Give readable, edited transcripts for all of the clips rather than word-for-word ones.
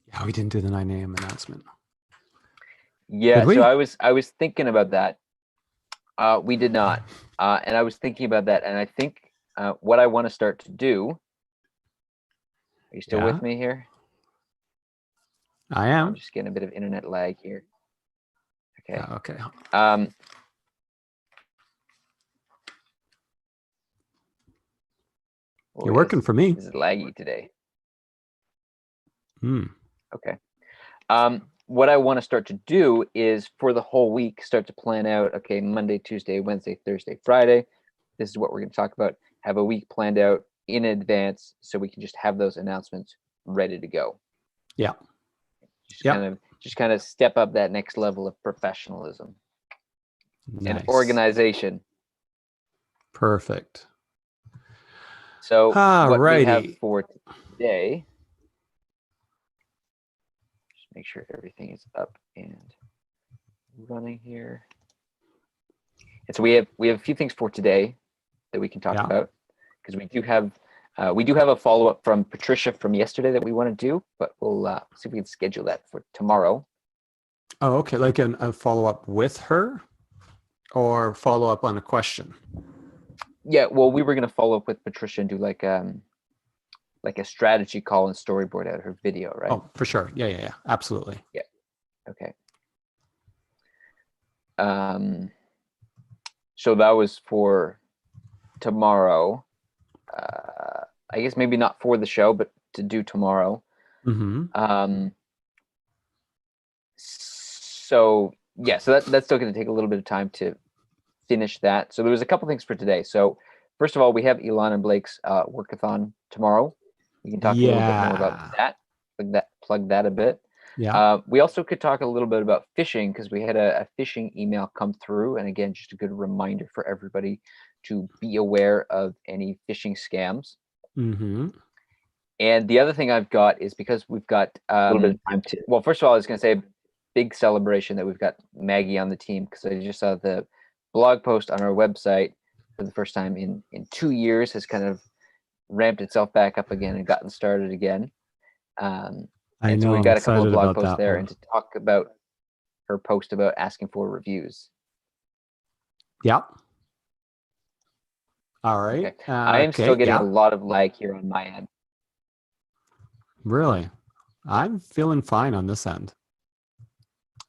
Yeah, we didn't do the 9 a.m. announcement. Yeah, Did we? so I was thinking about that. We did not. And I was thinking about that, and I think what I want to start to do. Are you still Yeah, with me here? I I'm am. just getting a bit of internet lag here. Okay. Yeah, okay. You're working for me. This is laggy today. Hmm. Okay. What I want to start to do is for the whole week, start to plan out, okay, Monday, Tuesday, Wednesday, Thursday, Friday. This is what we're going to talk about. Have a week planned out in advance so we can just have those announcements ready to go. Yeah. Just kind of step up that next level of professionalism and Nice. organization. Perfect. So what we have Alrighty. for today, just make sure everything is up and running here. And so we have a few things for today that we can talk about, because we do have a follow-up from Patricia from yesterday that we want to do, but we'll see if we can schedule that for tomorrow. Oh, okay. Like a follow-up with her or follow-up on a question? Yeah, well, we were going to follow up with Patricia and do like a strategy call and storyboard out her video, right? Oh, for sure. Yeah. Absolutely. Yeah. Okay. So that was for tomorrow. I guess maybe not for the show, but to do tomorrow. Mm-hmm. So yeah, so that's still going to take a little bit of time to finish that. So there was a couple things for today. So first of all, we have Elon and Blake's workathon tomorrow. We can talk a little bit more about that. Plug that a bit. Yeah. We also could talk a little bit about phishing, because we had a phishing email come through, and again, just a good reminder for everybody to be aware of any phishing scams. Mm-hmm. And the other thing I've got is, because we've got a little bit of time to. Well, first of all, I was going to say big celebration that we've got Maggie on the team, because I just saw the blog post on our website for the first time in 2 years has kind of ramped itself back up again and gotten started again. I and so know. we've I'm got a couple of excited blog about posts that there, one. and to talk about her post about asking for reviews. Yeah. All right. Okay. I am still getting yeah. a lot of lag here on my end. Really? I'm feeling fine on this end.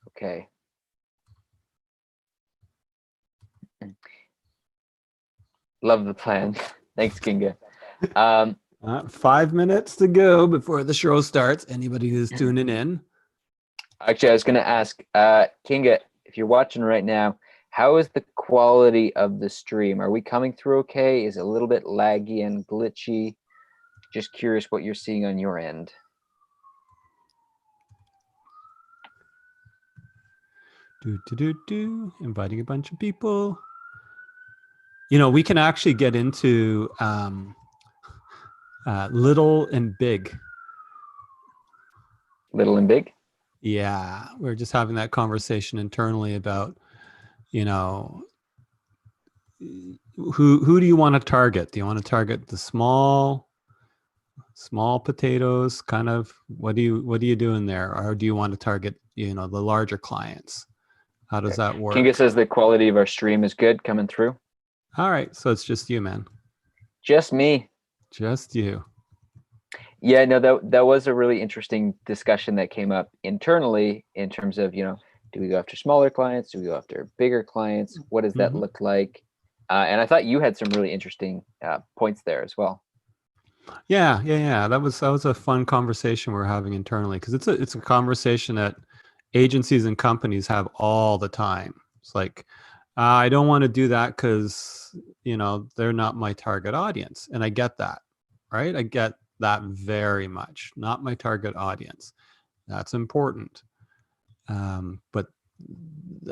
Okay. Love the plan. Thanks, Kinga. 5 minutes to go before the show starts. Anybody who's tuning in. Actually, I was going to ask Kinga, if you're watching right now, how is the quality of the stream? Are we coming through okay? Is it a little bit laggy and glitchy? Just curious what you're seeing on your end. Inviting a bunch of people. You know, we can actually get into little and big. Little and big? Yeah, we're just having that conversation internally about, you know, who do you want to target? Do you want to target the small potatoes? Kind of what are you doing there? Or do you want to target, you know, the larger clients? How does that work? Kinga says the quality of our stream is good coming through. All right, so it's just you, man. Just me. Just you. Yeah, no, that was a really interesting discussion that came up internally in terms of, you know, do we go after smaller clients? Do we go after bigger clients? What does that look like? And I thought you had some really interesting points there as well. Yeah. That was a fun conversation we're having internally, because it's a conversation that agencies and companies have all the time. It's like, I don't want to do that because, you know, they're not my target audience, and I get that, right? I get that very much. Not my target audience. That's important, but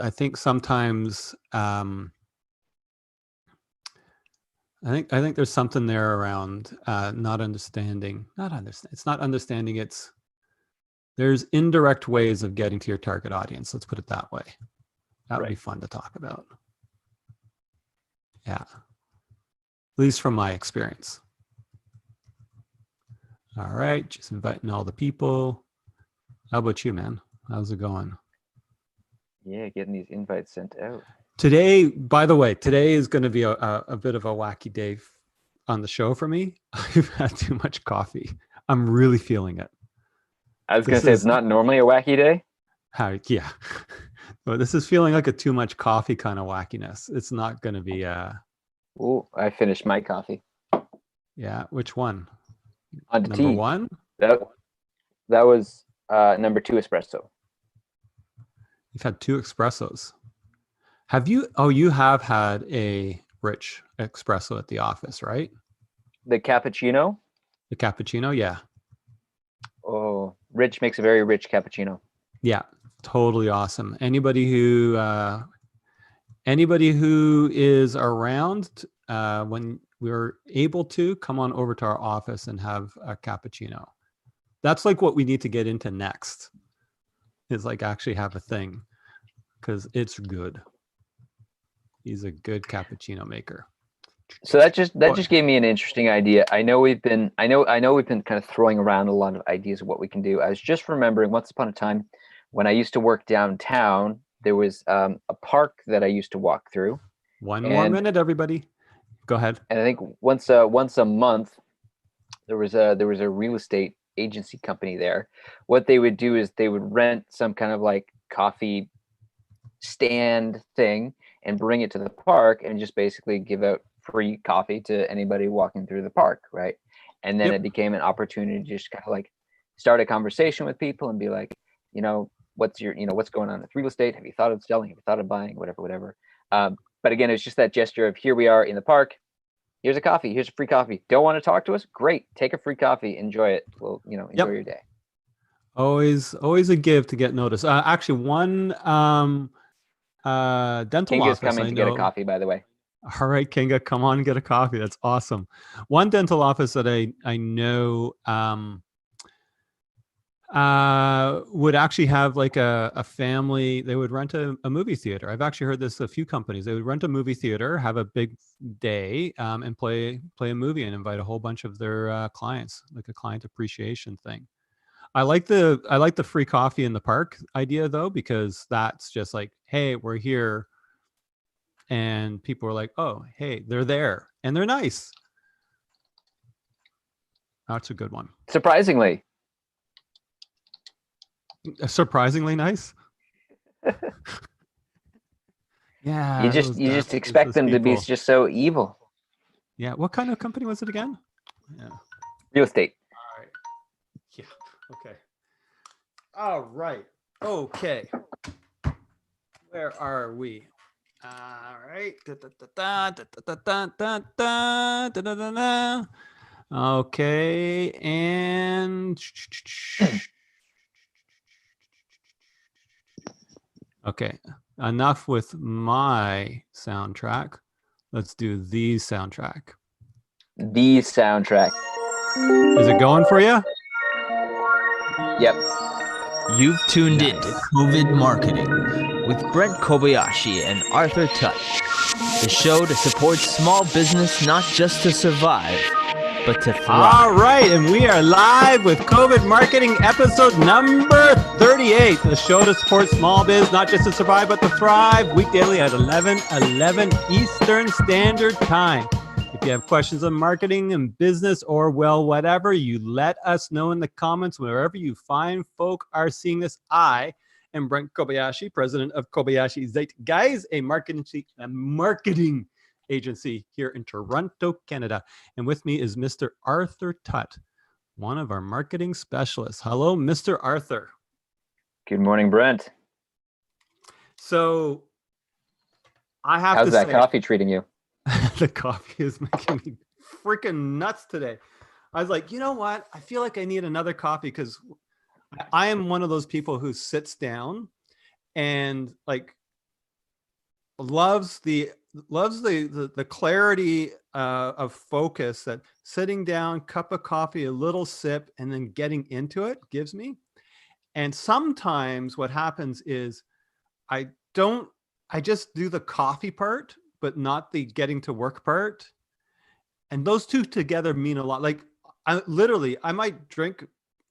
I think sometimes. I think there's something there around not understanding. It's not understanding. There's indirect ways of getting to your target audience. Let's put it that way. That would be fun to talk about. Yeah, at least from my experience. All right, just inviting all the people. How about you, man? How's it going? Yeah, getting these invites sent out. Today, by the way, today is going to be a bit of a wacky day on the show for me. I've had too much coffee. I'm really feeling it. I was going to say, it's not normally a wacky day. Yeah. But this is feeling like a too much coffee kind of wackiness. It's not going to be Oh, I finished my coffee. Yeah, which one? On to Number tea. one? That was number 2 espresso. You've had 2 espressos. Have you? Oh, you have had a rich espresso at the office, right? The cappuccino. The cappuccino, yeah. Oh, Rich makes a very rich cappuccino. Yeah, totally awesome. Anybody who is around when we're able to come on over to our office and have a cappuccino. That's like what we need to get into next. Is like actually have a thing, because it's good. He's a good cappuccino maker. So that just gave me an interesting idea. I know we've been kind of throwing around a lot of ideas of what we can do. I was just remembering once upon a time when I used to work downtown, there was a park that I used to walk through. One more minute, everybody. Go ahead. And I think once a month there was a real estate agency company there. What they would do is they would rent some kind of like coffee stand thing and bring it to the park and just basically give out free coffee to anybody walking through the park, right? And then It became an opportunity to just kind of like start a conversation with people and be like, what's going on with real estate? Have you thought of selling? Have you thought of buying? Whatever. But again, it's just that gesture of, here we are in the park. Here's a coffee. Here's a free coffee. Don't want to talk to us? Great. Take a free coffee. Enjoy it. Well, enjoy your day. Always a give to get noticed. Actually, one dental Kinga's office coming to get a coffee, by the way. All right, Kinga, come on and get a coffee. That's awesome. One dental office that I know would actually have like a family. They would rent a movie theater. I've actually heard this a few companies. They would rent a movie theater, have a big day, and play a movie and invite a whole bunch of their clients, like a client appreciation thing. I like the free coffee in the park idea though, because that's just like, hey, we're here. And people are like, oh, hey, they're there and they're nice. That's a good one. Surprisingly nice. Yeah. You just expect them to be just so evil. Yeah. What kind of company was it again? Yeah. Real estate. All right. Yeah. Okay. All right. Okay. Where are we? All right. Okay. And okay. Enough with my soundtrack. Let's do the soundtrack. The soundtrack. Is it going for you? Yep. You've tuned in to COVID Marketing with Brent Kobayashi and Arthur Tutt, the show to support small business not just to survive, but to thrive. All right, and we are live with COVID Marketing episode number 38, the show to support small biz not just to survive, but to thrive, weekdaily at 11 Eastern Standard Time. If you have questions on marketing and business or, well, whatever, you let us know in the comments wherever you find folk are seeing this. I am Brent Kobayashi, president of Kobayashi Zeitgeist, a marketing agency here in Toronto, Canada. And with me is Mr. Arthur Tutt, one of our marketing specialists. Hello, Mr. Arthur. Good morning, Brent. So I have How's that coffee treating you? The coffee is making me freaking nuts today. I was like, you know what? I feel like I need another coffee because I am one of those people who sits down and like loves the clarity of focus that sitting down, cup of coffee, a little sip, and then getting into it gives me. And sometimes what happens is I just do the coffee part, but not the getting to work part. And those two together mean a lot. Like I might drink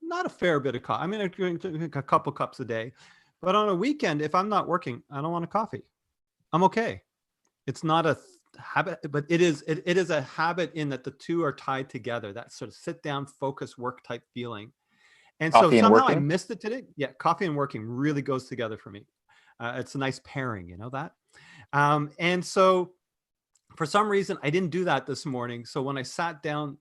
not a fair bit of coffee. I mean, I drink a couple cups a day, but on a weekend, if I'm not working, I don't want a coffee. I'm okay. It's not a habit, but it is a habit in that the two are tied together. That sort of sit down, focus, work type feeling. And so Coffee and somehow I working? missed it today. Yeah, coffee and working really goes together for me. It's a nice pairing, you know that? And so for some reason, I didn't do that this morning. So when I sat down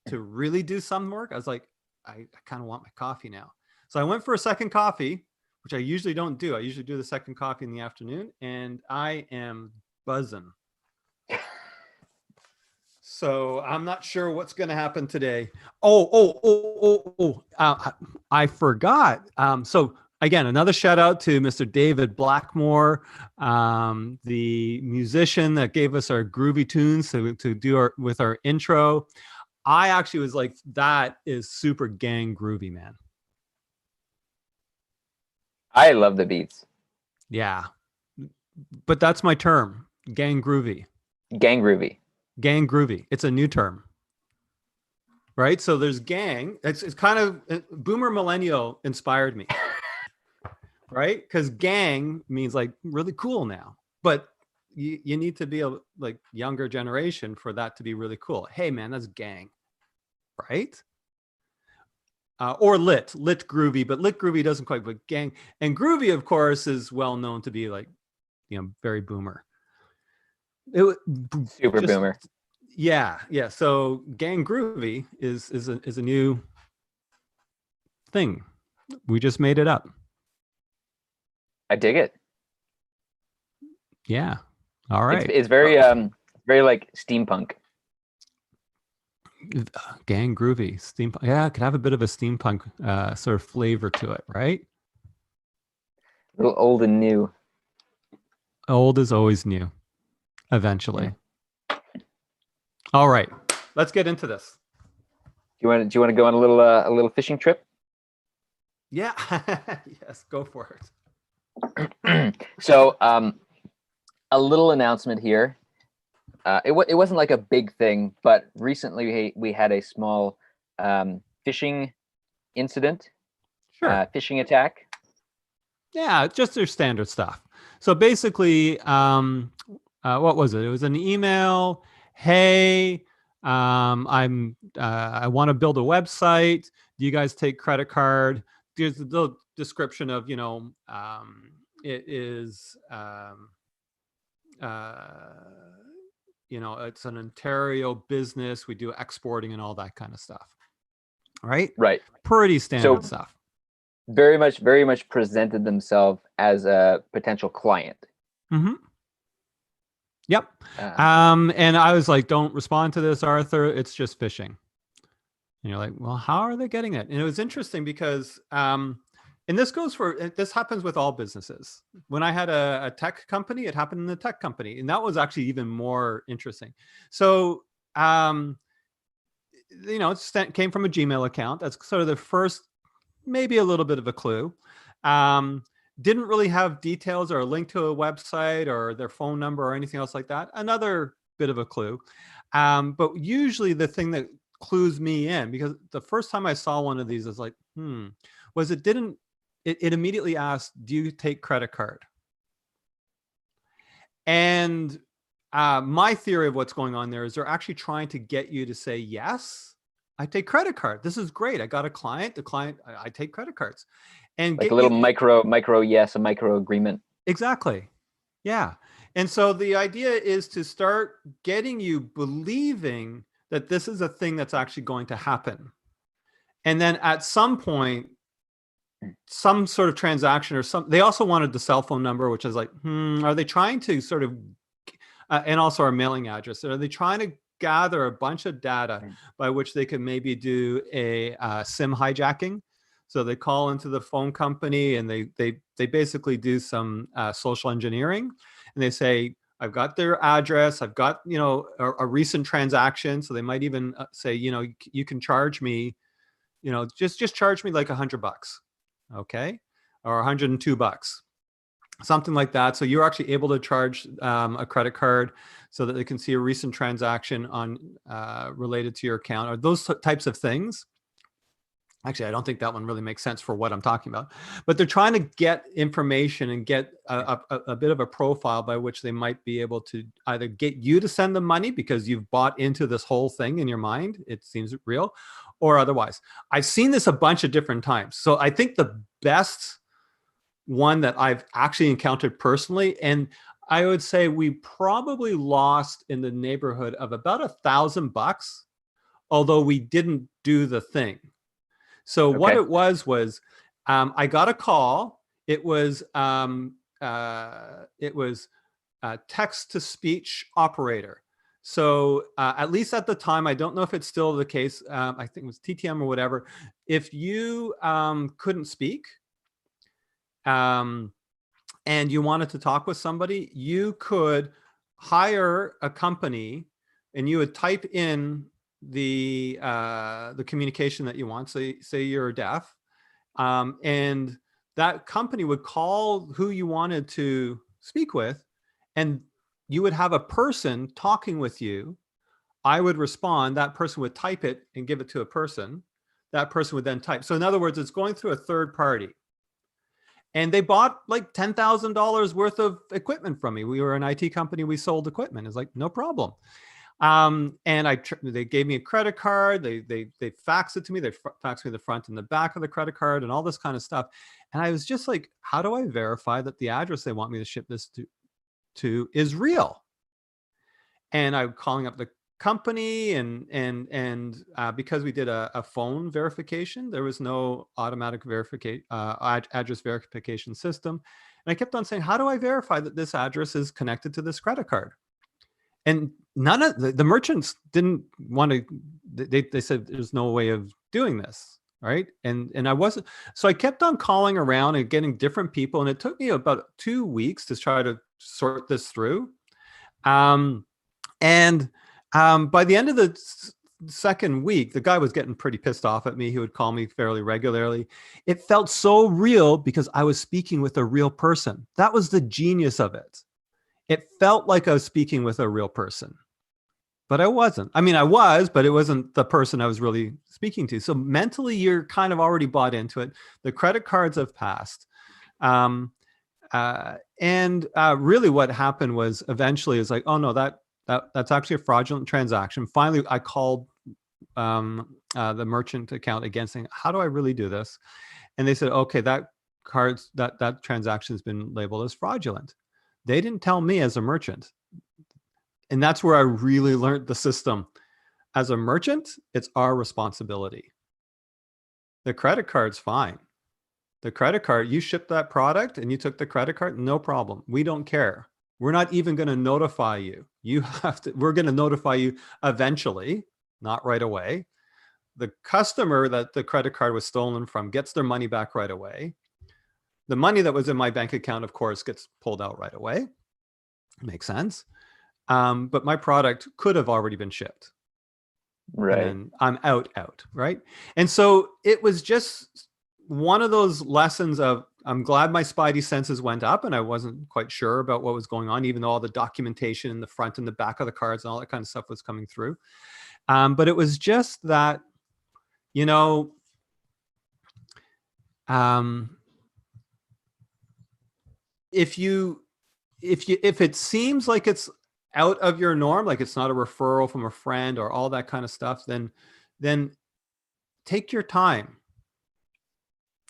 to really do some work, I was like, I kind of want my coffee now. So I went for a second coffee, which I usually don't do. I usually do the second coffee in the afternoon, and I am buzzing. So I'm not sure what's going to happen today. I forgot. So again, another shout out to Mr. David Blackmore, the musician that gave us our groovy tunes to do with our intro. I actually was like, that is super gang groovy, man. I love the beats. Yeah. But that's my term, gang groovy. Gang groovy. Gang groovy. It's a new term. Right? So there's gang. It's kind of boomer millennial inspired me. Right? Because gang means like really cool now. But you need to be a like younger generation for that to be really cool. Hey man, that's gang. Right? Or lit groovy, but lit groovy doesn't quite, but gang. And groovy, of course, is well known to be like, you know, very boomer. Super boomer. Yeah. So gang groovy is a new thing. We just made it up. I dig it. Yeah. All right. It's very very like steampunk. Gang groovy, steampunk. Yeah, it could have a bit of a steampunk sort of flavor to it, right? A little old and new. Old is always new, eventually. Yeah. All right, let's get into this. Do you want to go on a little fishing trip? Yeah, yes, go for it. So, a little announcement here. It wasn't like a big thing, but recently we had a small fishing incident. Sure. Fishing attack. Yeah, just their standard stuff. So basically, what was it? It was an email. Hey, I want to build a website. Do you guys take credit card? There's the description of, you know, it is, you know, it's an Ontario business. We do exporting and all that kind of stuff. Right? Right. Pretty standard stuff. Very much presented themselves as a potential client. Mm-hmm. Yep. And I was like, don't respond to this, Arthur. It's just phishing. And you're like, well, how are they getting it? And it was interesting because, and this happens with all businesses. When I had a tech company, it happened in the tech company. And that was actually even more interesting. So, you know, it came from a Gmail account. That's sort of the first, maybe a little bit of a clue. Didn't really have details or a link to a website or their phone number or anything else like that. Another bit of a clue. But usually the thing that clues me in, because the first time I saw one of these, I was like, was it immediately asked, do you take credit card? And my theory of what's going on there is they're actually trying to get you to say, yes, I take credit card. This is great. I got a client. The client, I take credit cards. And like a little micro yes, a micro agreement. Exactly. Yeah. And so the idea is to start getting you believing that this is a thing that's actually going to happen. And then at some point, some sort of transaction or they also wanted the cell phone number, which is like, are they trying to sort of, and also our mailing address, are they trying to gather a bunch of data by which they can maybe do a SIM hijacking? So they call into the phone company and they basically do some social engineering, and they say, I've got their address, I've got, you know, a recent transaction. So they might even say, you know, you can charge me, you know, just charge me like $100, okay, or $102, something like that. So you're actually able to charge a credit card so that they can see a recent transaction on related to your account or those types of things. Actually, I don't think that one really makes sense for what I'm talking about. But they're trying to get information and get a bit of a profile by which they might be able to either get you to send them money because you've bought into this whole thing in your mind. It seems real, or otherwise. I've seen this a bunch of different times. So I think the best one that I've actually encountered personally, and I would say we probably lost in the neighborhood of about $1,000, although we didn't do the thing. So what it was I got a call. It was text to speech operator. So at least at the time, I don't know if it's still the case. I think it was TTM or whatever. If you couldn't speak and you wanted to talk with somebody, you could hire a company and you would type in the communication that you want. So say you're deaf, and that company would call who you wanted to speak with, and you would have a person talking with you. I would respond. That person would type it and give it to a person. That person would then type. So in other words, it's going through a third party. And they bought like $10,000 worth of equipment from me. We were an IT company. We sold equipment. It's like, no problem. And they gave me a credit card. They faxed it to me. They faxed me the front and the back of the credit card and all this kind of stuff. And I was just like, how do I verify that the address they want me to ship this to is real? And I'm calling up the company and because we did a phone verification, there was no automatic address verification system. And I kept on saying, how do I verify that this address is connected to this credit card? And none of the merchants didn't want to, they said there's no way of doing this, right? And I wasn't, so I kept on calling around and getting different people, and it took me about 2 weeks to try to sort this through. By the end of the second week, the guy was getting pretty pissed off at me. He would call me fairly regularly. It felt so real because I was speaking with a real person. That was the genius of it. It felt like I was speaking with a real person, but I wasn't. I mean, I was, but it wasn't the person I was really speaking to. So mentally, you're kind of already bought into it. The credit cards have passed. Really what happened was eventually it's like, oh no, that's actually a fraudulent transaction. Finally, I called the merchant account again saying, how do I really do this? And they said, okay, that transaction has been labeled as fraudulent. They didn't tell me as a merchant. And that's where I really learned the system. As a merchant, it's our responsibility. The credit card's fine. The credit card, you shipped that product and you took the credit card, no problem. We don't care. We're not even going to notify you. We're going to notify you eventually, not right away. The customer that the credit card was stolen from gets their money back right away. The money that was in my bank account, of course, gets pulled out right away. Makes sense. But my product could have already been shipped. Right. And I'm out, right? And so it was just one of those lessons of, I'm glad my spidey senses went up and I wasn't quite sure about what was going on, even though all the documentation in the front and the back of the cards and all that kind of stuff was coming through. But it was just that, if it seems like it's out of your norm, like it's not a referral from a friend or all that kind of stuff, then take your time.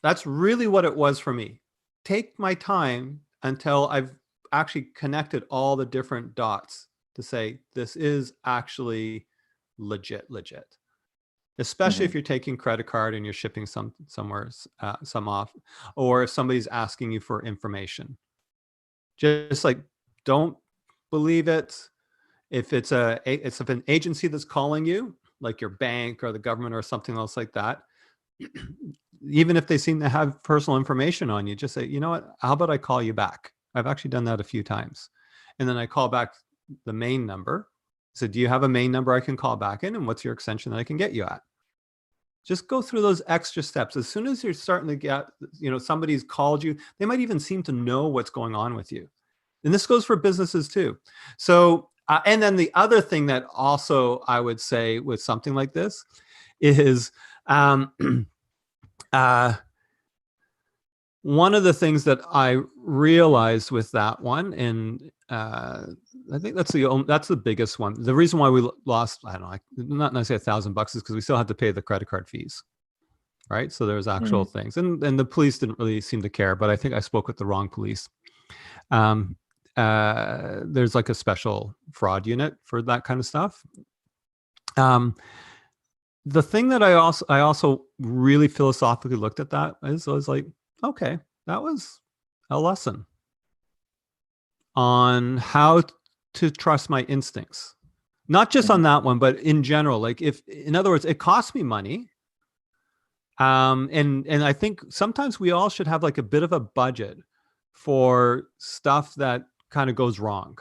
That's really what it was for me. Take my time until I've actually connected all the different dots to say, this is actually legit. Especially if you're taking credit card and you're shipping some off, or if somebody's asking you for information. Just like, don't believe it. If it's an agency that's calling you, like your bank or the government or something else like that, even if they seem to have personal information on you, just say, you know what, how about I call you back? I've actually done that a few times. And then I call back the main number. So do you have a main number I can call back in? And what's your extension that I can get you at? Just go through those extra steps. As soon as you're starting to get, somebody's called you, they might even seem to know what's going on with you. And this goes for businesses too. So, and then the other thing that also I would say with something like this is, One of the things that I realized with that one, and I think that's the biggest one. The reason why we lost, I don't know, not necessarily $1,000, is because we still had to pay the credit card fees, right? So there's actual things, and the police didn't really seem to care. But I think I spoke with the wrong police. There's like a special fraud unit for that kind of stuff. The thing that I also really philosophically looked at that is, I was like, okay, that was a lesson on how to trust my instincts. Not just on that one, but in general. Like, in other words, it cost me money. And I think sometimes we all should have like a bit of a budget for stuff that kind of goes wrong.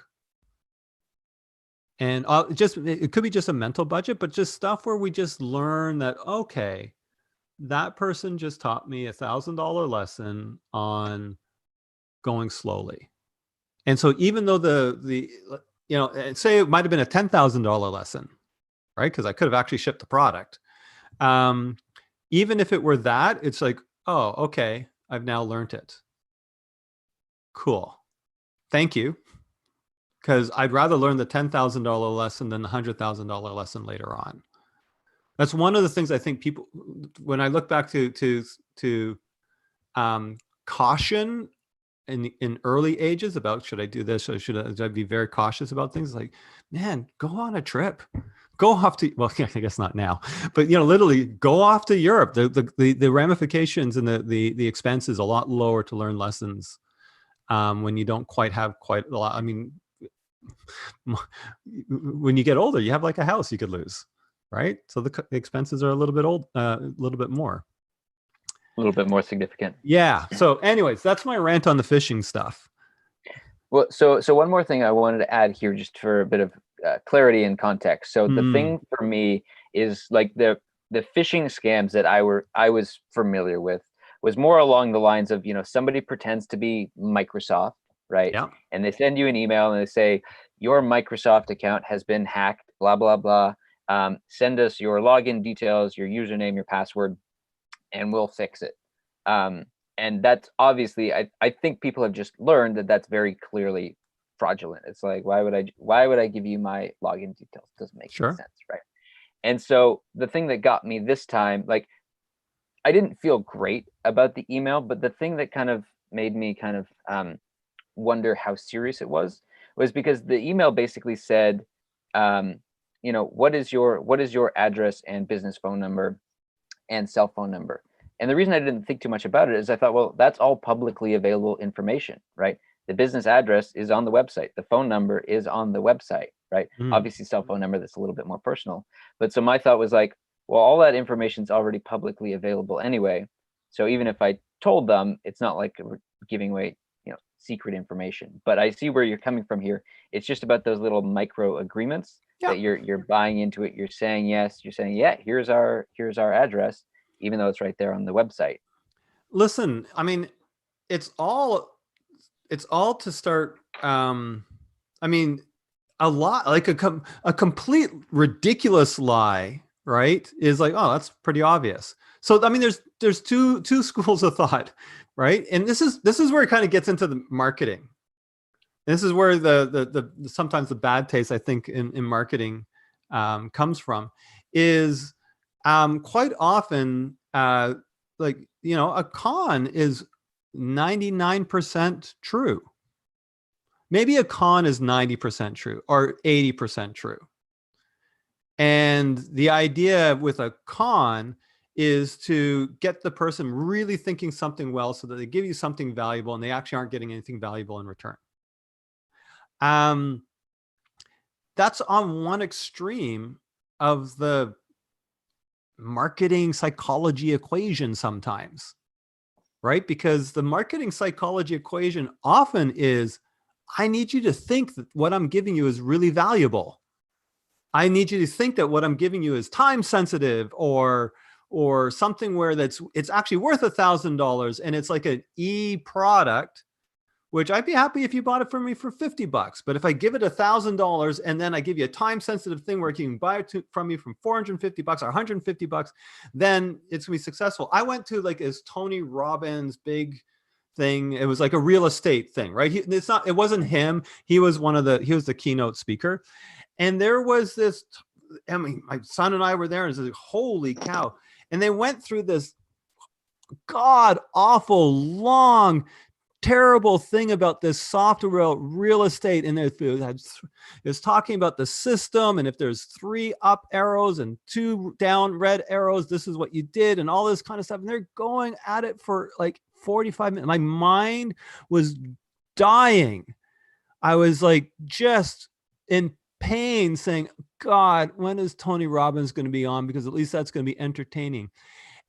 And it could be just a mental budget, but just stuff where we just learn that, okay, that person just taught me $1,000 lesson on going slowly. And so even though say it might've been a $10,000 lesson, right? Because I could have actually shipped the product. Even if it were that, it's like, oh, okay, I've now learned it. Cool. Thank you. Because I'd rather learn the $10,000 lesson than the $100,000 lesson later on. That's one of the things I think people, when I look back to caution in early ages about, should I do this or should I be very cautious about things? Like, man, go on a trip. Go off to, well, I guess not now, but literally go off to Europe. The ramifications and the expense is a lot lower to learn lessons when you don't quite have quite a lot. I mean, when you get older, you have like a house you could lose, right? So the expenses are a little bit more. A little bit more significant. Yeah. So anyways, that's my rant on the fishing stuff. Well, so one more thing I wanted to add here, just for a bit of clarity and context. So the thing for me is like the phishing scams that I was familiar with was more along the lines of, somebody pretends to be Microsoft, right? Yeah. And they send you an email and they say, your Microsoft account has been hacked, blah, blah, blah. Send us your login details, your username, your password, and we'll fix it. And that's obviously, I think people have just learned that that's very clearly fraudulent. It's like, why would I give you my login details? Doesn't make any sense, right? And so the thing that got me this time, like, I didn't feel great about the email, but the thing that kind of made me kind of wonder how serious it was because the email basically said, what is your address and business phone number and cell phone number? And the reason I didn't think too much about it is I thought, well, that's all publicly available information, right? The business address is on the website. The phone number is on the website, right? Obviously, cell phone number, that's a little bit more personal. But so my thought was like, well, all that information is already publicly available anyway. So even if I told them, it's not like we're giving away, secret information. But I see where you're coming from here. It's just about those little micro agreements that you're buying into it. You're saying yes. You're saying, yeah, here's our address, even though it's right there on the website. Listen, I mean, it's all to start. I mean, a lot, like a complete ridiculous lie, right? Is like, oh, that's pretty obvious. So I mean, there's two schools of thought, right? And this is where it kind of gets into the marketing. And this is where the sometimes the bad taste, I think, in marketing comes from, is quite often like, a con is 99% true. Maybe a con is 90% true or 80% true. And the idea with a con is to get the person really thinking something well so that they give you something valuable and they actually aren't getting anything valuable in return. That's on one extreme of the marketing psychology equation sometimes, right? Because the marketing psychology equation often is, I need you to think that what I'm giving you is really valuable. I need you to think that what I'm giving you is time sensitive or something where it's actually worth $1,000 and it's like an e product, which I'd be happy if you bought it from me for $50. But if I give it $1,000 and then I give you a time sensitive thing where you can buy it from me from $450 or $150, then it's gonna be successful. I went to like his Tony Robbins big thing. It was like a real estate thing, right? It wasn't him. He was the keynote speaker. And there was this, I mean, my son and I were there and it was like, holy cow. And they went through this god awful long terrible thing about this software real estate, and it's talking about the system, and if there's 3 up arrows and 2 down red arrows, this is what you did, and all this kind of stuff. And they're going at it for like 45 minutes. My mind was dying. I was like just in pain, saying, God, when is Tony Robbins going to be on? Because at least that's going to be entertaining.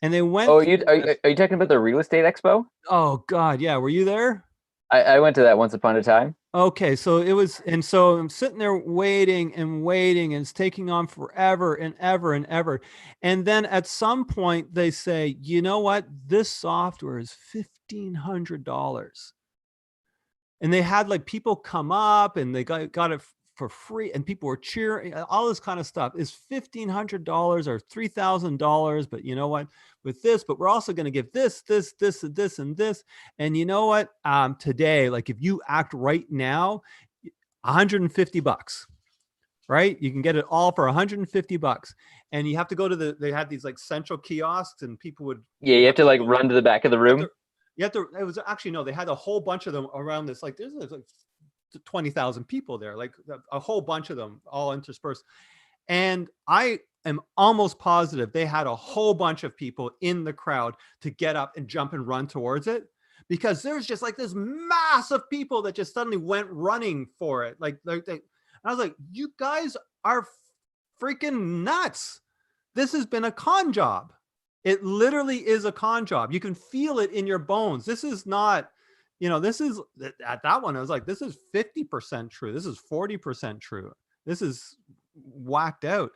And they went. Oh, are you talking about the real estate expo? Oh God, yeah. Were you there? I went to that once upon a time. Okay, so it was, and so I'm sitting there waiting and waiting, and it's taking on forever and ever and ever. And then at some point they say, you know what? This software is $1,500. And they had like people come up and they got it for free, and people were cheering. All this kind of stuff is $1,500 or $3,000. But you know what? With this, but we're also going to give this, and this. And you know what? Today, like if you act right now, $150, right? You can get it all for $150. And you have to go to they had these like central kiosks, and people would. Yeah, you have to like run to the back of the room. You have to, it was actually, no, they had a whole bunch of them around this. Like there's like 20,000 people there, like a whole bunch of them all interspersed. And I am almost positive they had a whole bunch of people in the crowd to get up and jump and run towards it, because there's just like this mass of people that just suddenly went running for it. And I was like, you guys are freaking nuts. This has been a con job. It literally is a con job. You can feel it in your bones. This is not, this is at that one. I was like, this is 50% true. This is 40% true. This is whacked out.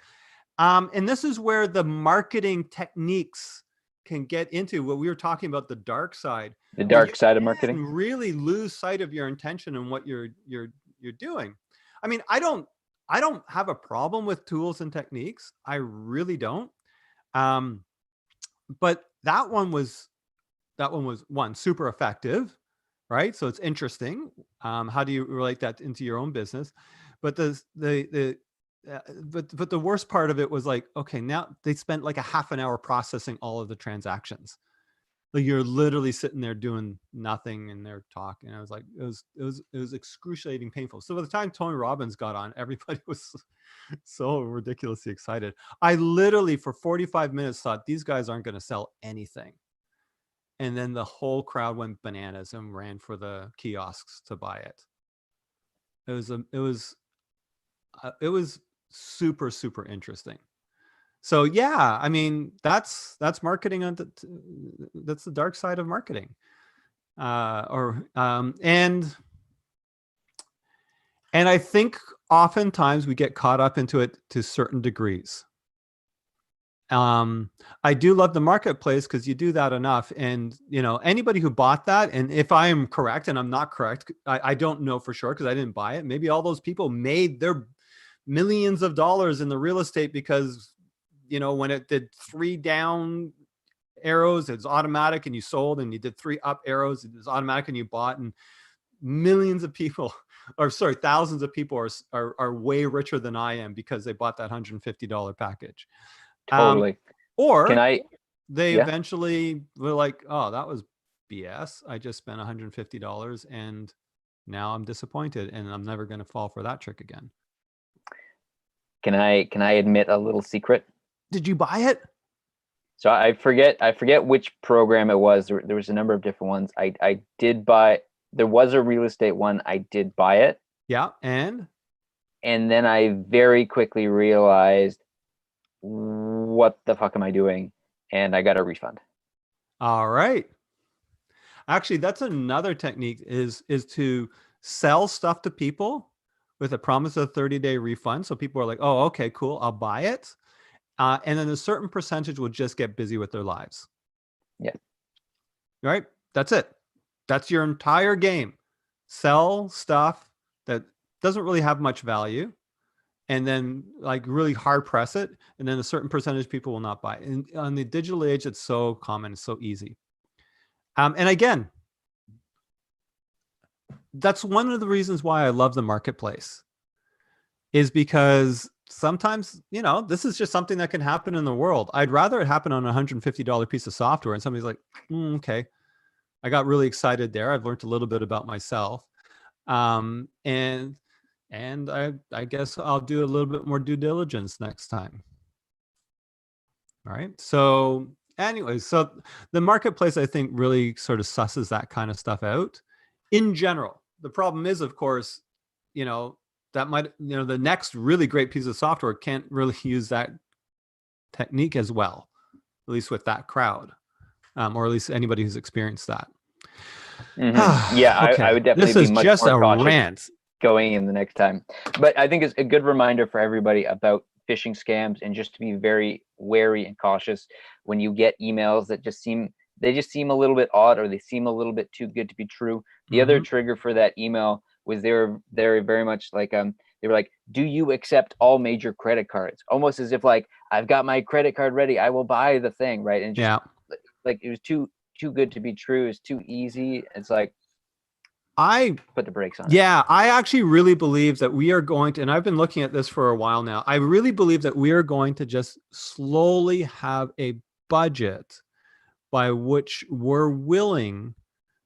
And this is where the marketing techniques can get into what we were talking about, the dark side. The dark side of marketing. Really lose sight of your intention and what you're doing. I mean, I don't have a problem with tools and techniques. I really don't. But that one was one, super effective, right? So it's interesting. How do you relate that into your own business? But the worst part of it was like, okay, now they spent like a half an hour processing all of the transactions. Like you're literally sitting there doing nothing and they're talking. I was like, it was excruciating painful. So by the time Tony Robbins got on, everybody was so ridiculously excited. I literally for 45 minutes thought these guys aren't going to sell anything. And then the whole crowd went bananas and ran for the kiosks to buy it. It was super, super interesting. So yeah, I mean, that's marketing that's the dark side of marketing. And I think oftentimes we get caught up into it to certain degrees. I do love the marketplace because you do that enough. And, anybody who bought that, and if I am correct and I'm not correct, I don't know for sure because I didn't buy it. Maybe all those people made their millions of dollars in the real estate because, when it did 3 down arrows, it's automatic and you sold, and you did 3 up arrows, it was automatic and you bought, and millions of people, thousands of people are way richer than I am because they bought that $150 package. Totally. Eventually were like, oh, that was BS. I just spent $150 and now I'm disappointed and I'm never going to fall for that trick again. Can I admit a little secret? Did you buy it? So I forget which program it was. There was a number of different ones. I did buy. There was a real estate one. I did buy it. Yeah, and then I very quickly realized, what the fuck am I doing? And I got a refund. All right. Actually, that's another technique is to sell stuff to people with a promise of a 30-day refund. So people are like, oh, okay, cool, I'll buy it. And then a certain percentage will just get busy with their lives. Yeah. Right? That's it. That's your entire game. sell stuff that doesn't really have much value, and then like really hard press it, and then a certain percentage of people will not buy it. And on the digital age, it's so common, it's so easy. And again, that's one of the reasons why I love the marketplace, is because sometimes, this is just something that can happen in the world. I'd rather it happen on a $150 piece of software and somebody's like, okay, I got really excited there. I've learned a little bit about myself. And I guess I'll do a little bit more due diligence next time. All right. So anyways, so the marketplace, I think, really sort of susses that kind of stuff out in general. The problem is, of course, that might, the next really great piece of software can't really use that technique as well, at least with that crowd, or at least anybody who's experienced that. Yeah, okay. I would definitely be much just more a rant going in the next time. But I think it's a good reminder for everybody about phishing scams, and just to be very wary and cautious when you get emails that just seem a little bit odd, or they seem a little bit too good to be true. The other trigger for that email was they were very much like they were like, do you accept all major credit cards? Almost as if like, I've got my credit card ready, I will buy the thing, right? And just like it was too good to be true. It's too easy. It's like, I put the brakes on it. Yeah, I actually really believe that we are going to, and I've been looking at this for a while now, I really believe that we are going to just slowly have a budget by which we're willing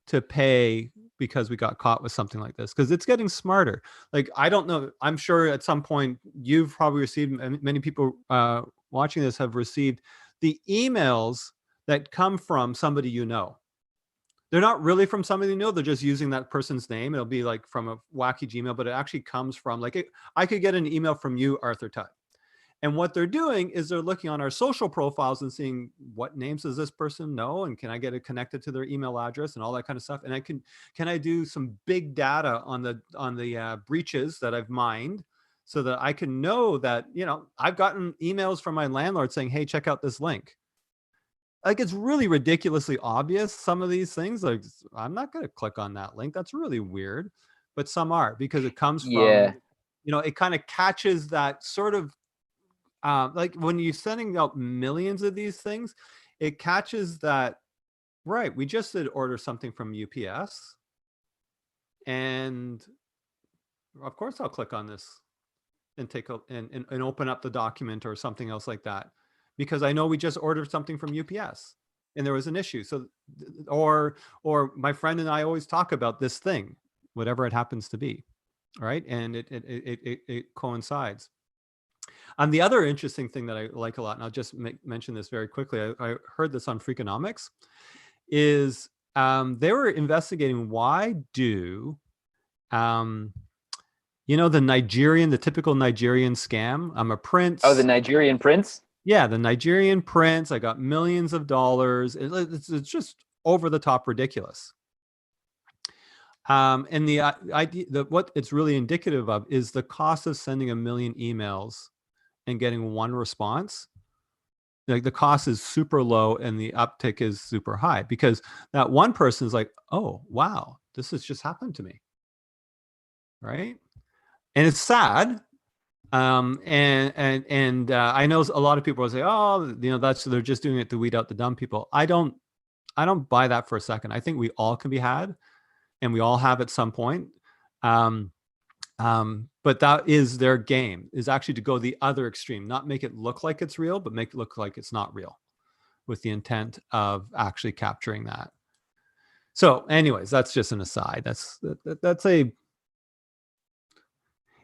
to pay because we got caught with something like this, because it's getting smarter. Like, I don't know, I'm sure at some point you've probably received, many people watching this have received the emails that come from somebody you know. They're not really from somebody you know, they're just using that person's name. It'll be like from a wacky Gmail, but it actually comes from like, I could get an email from you, Arthur Tutt. And what they're doing is they're looking on our social profiles and seeing what names does this person know, and can I get it connected to their email address and all that kind of stuff. And can I do some big data on the breaches that I've mined, so that I can know that, I've gotten emails from my landlord saying, hey, check out this link. Like, it's really ridiculously obvious, some of these things. Like, I'm not going to click on that link. That's really weird. But some are, because it comes from, it kind of catches that sort of, like when you're sending out millions of these things, it catches that, right, we just did order something from UPS. And of course I'll click on this and and open up the document or something else like that, because I know we just ordered something from UPS and there was an issue. So, or my friend and I always talk about this thing, whatever it happens to be, right? And it coincides. The other interesting thing that I like a lot, and I'll just mention this very quickly, I heard this on Freakonomics, is they were investigating why do, the typical Nigerian scam. I'm a prince. Oh, the Nigerian prince? Yeah, the Nigerian prince. I got millions of dollars. It's just over the top ridiculous. And the idea that what it's really indicative of is the cost of sending 1 million emails and getting one response. Like, the cost is super low and the uptick is super high, because that one person is like, oh, wow, this has just happened to me. Right. And it's sad. And I know a lot of people will say, oh, they're just doing it to weed out the dumb people. I don't buy that for a second. I think we all can be had, and we all have at some point. But that is their game, is actually to go the other extreme, not make it look like it's real, but make it look like it's not real, with the intent of actually capturing that. So anyways, that's just an aside.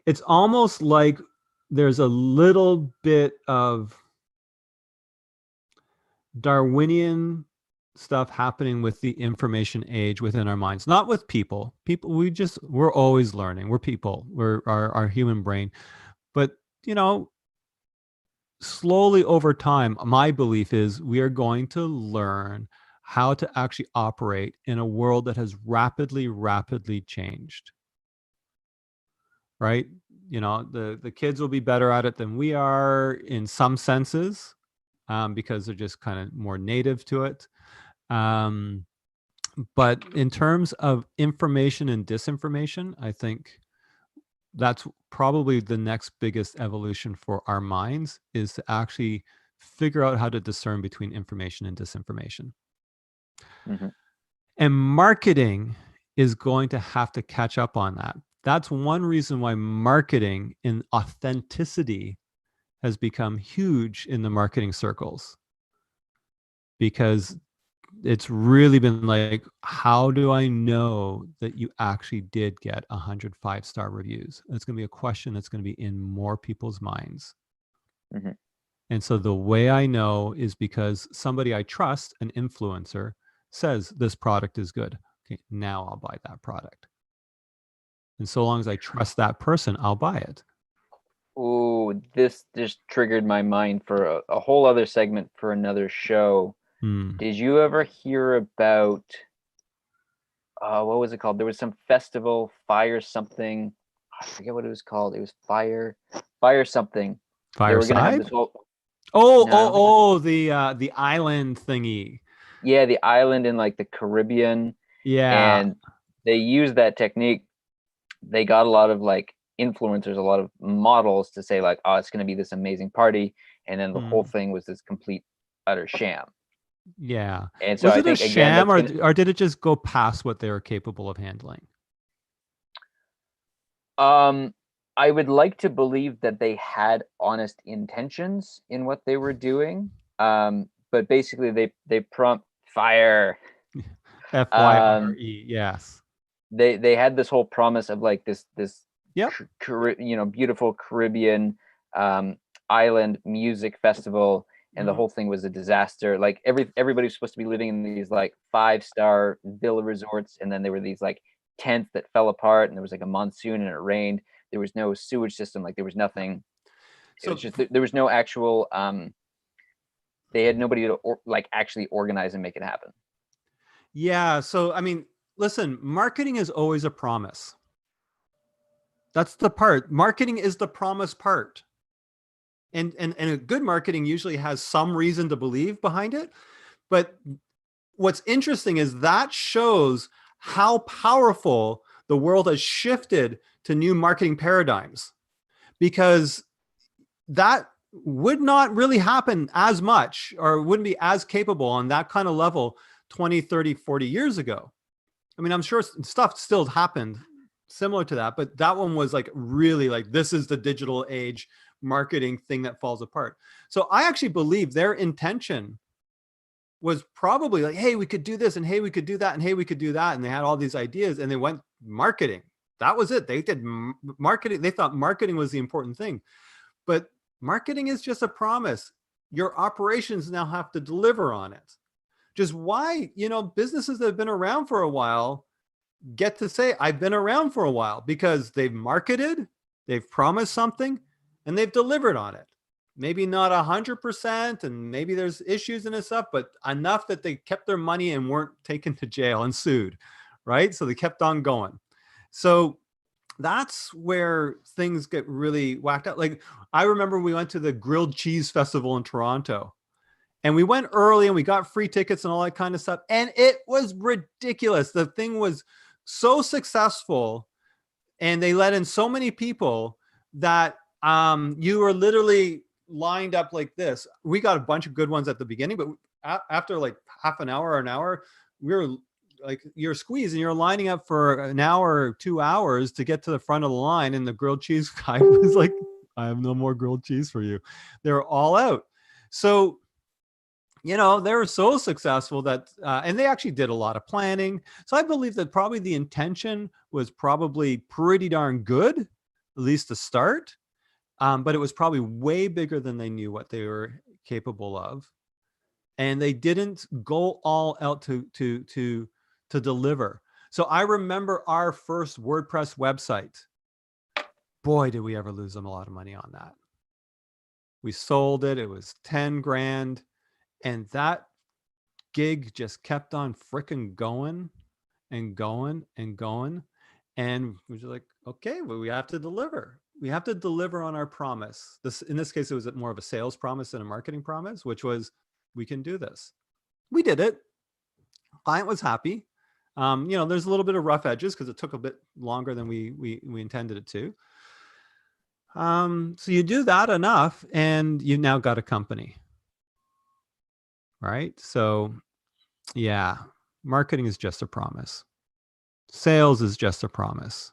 It's almost like there's a little bit of Darwinian stuff happening with the information age within our minds, not with people. We're always learning. We're people. We're our human brain. But, slowly over time, my belief is we are going to learn how to actually operate in a world that has rapidly changed. Right? The kids will be better at it than we are in some senses, because they're just kind of more native to it. But in terms of information and disinformation, I think that's probably the next biggest evolution for our minds, is to actually figure out how to discern between information and disinformation. Mm-hmm. And marketing is going to have to catch up on that. That's one reason why marketing in authenticity has become huge in the marketing circles, because it's really been like, how do I know that you actually did get 100 5-star reviews? It's going to be a question that's going to be in more people's minds. Mm-hmm. And so the way I know is because somebody I trust, an influencer, says this product is good. Okay, now I'll buy that product. And so long as I trust that person, I'll buy it. Oh, this just triggered my mind for a whole other segment for another show. Did you ever hear about, what was it called? There was some festival, Fire something. I forget what it was called. It was Fire something. They were gonna have Fireside? this whole. The island thingy. Yeah, the island in like the Caribbean. Yeah. And they used that technique. They got a lot of like influencers, a lot of models to say like, oh, it's going to be this amazing party. And then the whole thing was this complete utter sham. Yeah. And so Was I it a think, again, sham, that's or did it just go past what they were capable of handling? I would like to believe that they had honest intentions in what they were doing. But basically they prompt fire. FYRE, yes. They had this whole promise of like this Yep. beautiful Caribbean island music festival, and the whole thing was a disaster. Like everybody was supposed to be living in these like 5-star villa resorts, and then there were these like tents that fell apart, and there was like a monsoon and it rained. There was no sewage system, like there was nothing. So it was just there was no actual they had nobody to like actually organize and make it happen. Yeah, so I mean, listen, marketing is always a promise. That's the part. Marketing is the promise part. And a good marketing usually has some reason to believe behind it. But what's interesting is that shows how powerful the world has shifted to new marketing paradigms, because that would not really happen as much, or wouldn't be as capable on that kind of level 20, 30, 40 years ago. I mean, I'm sure stuff still happened similar to that, but that one was like really like, this is the digital age marketing thing that falls apart. So I actually believe their intention was probably like, hey, we could do this, and hey, we could do that, and hey, we could do that. And they had all these ideas, and they went marketing. That was it. They did marketing. They thought marketing was the important thing. But marketing is just a promise. Your operations now have to deliver on it. Just why, businesses that have been around for a while get to say, I've been around for a while, because they've marketed, they've promised something, and they've delivered on it. Maybe not 100%, and maybe there's issues in this stuff, but enough that they kept their money and weren't taken to jail and sued, right? So they kept on going. So that's where things get really whacked out. Like, I remember we went to the grilled cheese festival in Toronto, and we went early and we got free tickets and all that kind of stuff. And it was ridiculous. The thing was so successful, and they let in so many people that you were literally lined up like this. We got a bunch of good ones at the beginning, but after like half an hour or an hour, we were like, you're squeezed and you're lining up for an hour or 2 hours to get to the front of the line. And the grilled cheese guy was like, I have no more grilled cheese for you. They're all out. So, they were so successful that, and they actually did a lot of planning. So I believe that probably the intention was probably pretty darn good, at least to start. But it was probably way bigger than they knew what they were capable of. And they didn't go all out to deliver. So I remember our first WordPress website. Boy, did we ever lose them a lot of money on that. We sold it. It was 10 grand. And that gig just kept on freaking going and going and going. And we were just like, okay, well, we have to deliver. We have to deliver on our promise. In this case, it was more of a sales promise than a marketing promise, which was, we can do this. We did it. Client was happy. There's a little bit of rough edges because it took a bit longer than we intended it to. So you do that enough and you've now got a company, right? So yeah, marketing is just a promise. Sales is just a promise.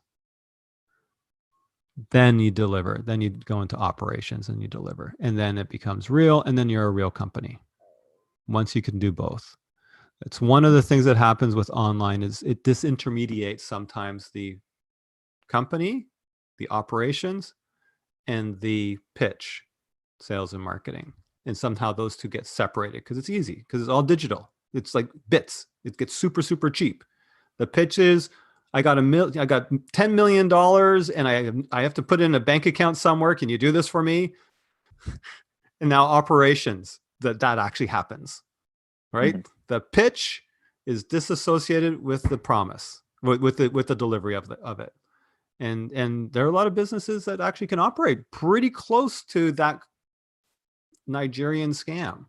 Then you deliver. Then you go into operations and you deliver. And then it becomes real. And then you're a real company. Once you can do both. It's one of the things that happens with online is it disintermediates sometimes the company, the operations, and the pitch, sales and marketing. And somehow those two get separated because it's easy, because it's all digital. It's like bits. It gets super, super cheap. The pitch is, I got $10 million and I have to put in a bank account somewhere. Can you do this for me? And now operations, that actually happens, right? Mm-hmm. The pitch is disassociated with the promise, with the delivery of it. And there are a lot of businesses that actually can operate pretty close to that Nigerian scam.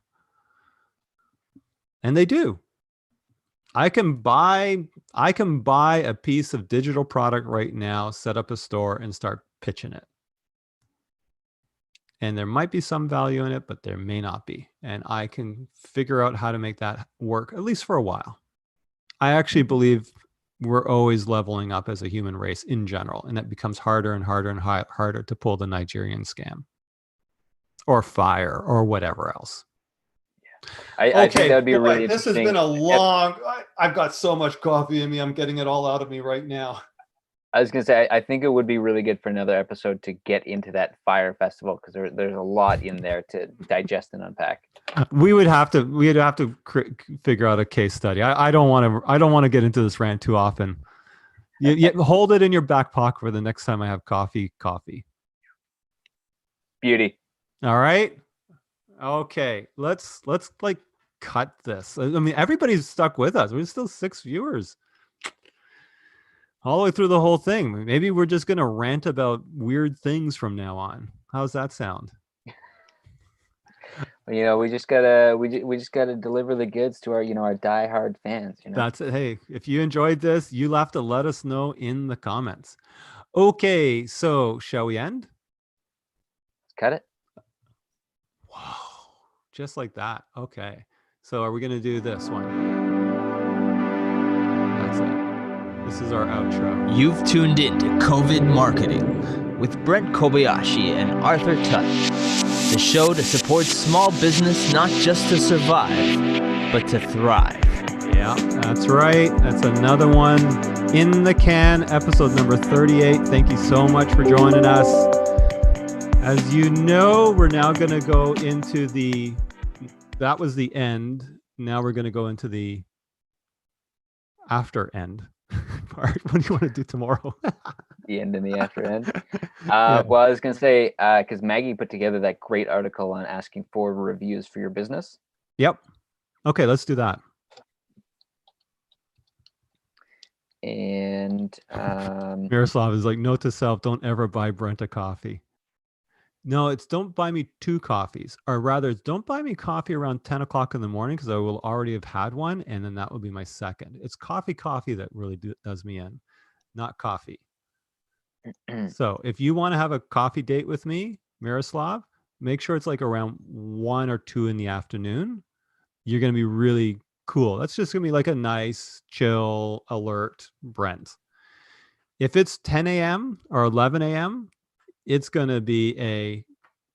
And they do. I can buy a piece of digital product right now, set up a store and start pitching it. And there might be some value in it, but there may not be. And I can figure out how to make that work, at least for a while. I actually believe we're always leveling up as a human race in general. And it becomes harder and harder and harder to pull the Nigerian scam or fire or whatever else. I think that would be really interesting. This has been a long, I've got so much coffee in me. I'm getting it all out of me right now. I was going to say, I think it would be really good for another episode to get into that fire festival, because there's a lot in there to digest and unpack. We'd have to figure out a case study. I don't want to get into this rant too often. You hold it in your back pocket for the next time I have coffee. Beauty. All right. Okay. Let's like cut this. I mean, everybody's stuck with us. We're still 6 viewers. All the way through the whole thing. Maybe we're just going to rant about weird things from now on. How's that sound? We just gotta deliver the goods to our diehard fans. That's it. Hey, if you enjoyed this, you'll have to let us know in the comments. Okay, so shall we end? Cut it. Wow, just like that. Okay, so are we going to do this one? That's it. This is our outro. You've tuned in to COVID Marketing with Brent Kobayashi and Arthur Tutt, the show to support small business not just to survive, but to thrive. Yeah, that's right. That's another one in the can, episode number 38. Thank you so much for joining us. As you know, we're now going to go into that was the end. Now we're going to go into the after end part. What do you want to do tomorrow? The end and the after end. Well, I was going to say, because Maggie put together that great article on asking for reviews for your business. Yep. Okay, let's do that. And Miroslav is like, note to self, don't ever buy Brent a coffee. No, it's don't buy me 2 coffees, or rather don't buy me coffee around 10 o'clock in the morning, because I will already have had one, and then that will be my second. It's coffee that really does me in, not coffee. So if you want to have a coffee date with me, Miroslav, make sure it's like around 1 or 2 in the afternoon. You're going to be really cool. That's just going to be like a nice, chill, alert Brent. If it's 10 a.m. or 11 a.m., it's going to be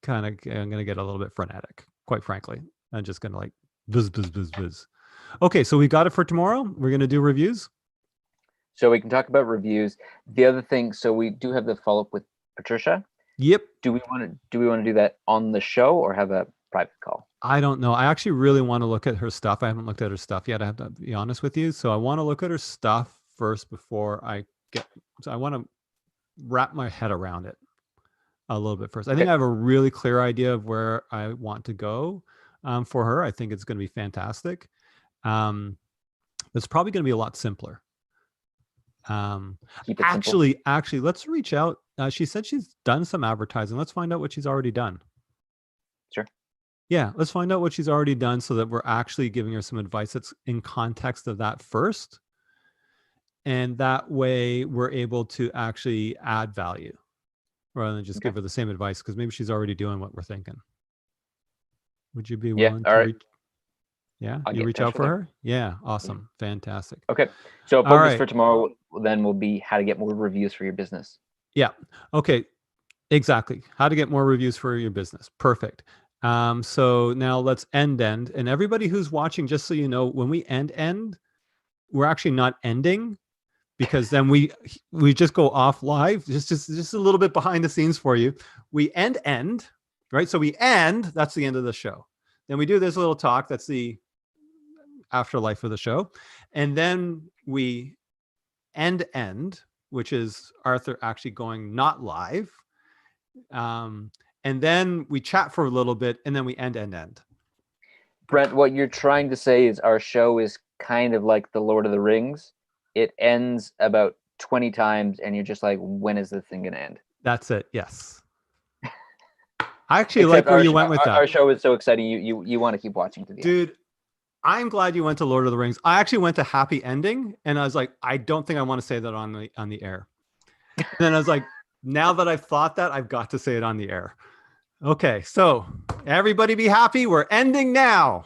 I'm going to get a little bit frenetic, quite frankly. I'm just going to like buzz. Okay, so we got it for tomorrow. We're going to do reviews. So we can talk about reviews. The other thing, so we do have the follow-up with Patricia. Yep. Do we want to do that on the show or have a private call? I don't know. I actually really want to look at her stuff. I haven't looked at her stuff yet. I have to be honest with you. So I want to look at her stuff first before I want to wrap my head around it a little bit first. I think I have a really clear idea of where I want to go for her. I think it's going to be fantastic. It's probably going to be a lot simpler. Actually, let's reach out. She said she's done some advertising. Let's find out what she's already done. Sure. Yeah, let's find out what she's already done so that we're actually giving her some advice that's in context of that first. And that way we're able to actually add value rather than just give her the same advice, because maybe she's already doing what we're thinking. Would you be willing to reach? Yeah, you reach out for her? Yeah, awesome. Fantastic. Okay. So focus for tomorrow then will be how to get more reviews for your business. Yeah. Okay. Exactly. How to get more reviews for your business. Perfect. So now let's end. And everybody who's watching, just so you know, when we end, we're actually not ending, because then we just go off live. Just a little bit behind the scenes for you. We end, right? So we end, that's the end of the show. Then we do this little talk, that's the afterlife of the show. And then we end, which is Arthur actually going not live. And then we chat for a little bit, and then we end. Brent, what you're trying to say is our show is kind of like the Lord of the Rings. It ends about 20 times, and you're just like, when is this thing going to end? That's it. Yes. I actually like where you went with that. Our show is so exciting. You want to keep watching to the end. Dude, I'm glad you went to Lord of the Rings. I actually went to happy ending, and I was like, I don't think I want to say that on the air. And then I was like, now that I've thought that, I've got to say it on the air. Okay, so everybody be happy. We're ending now.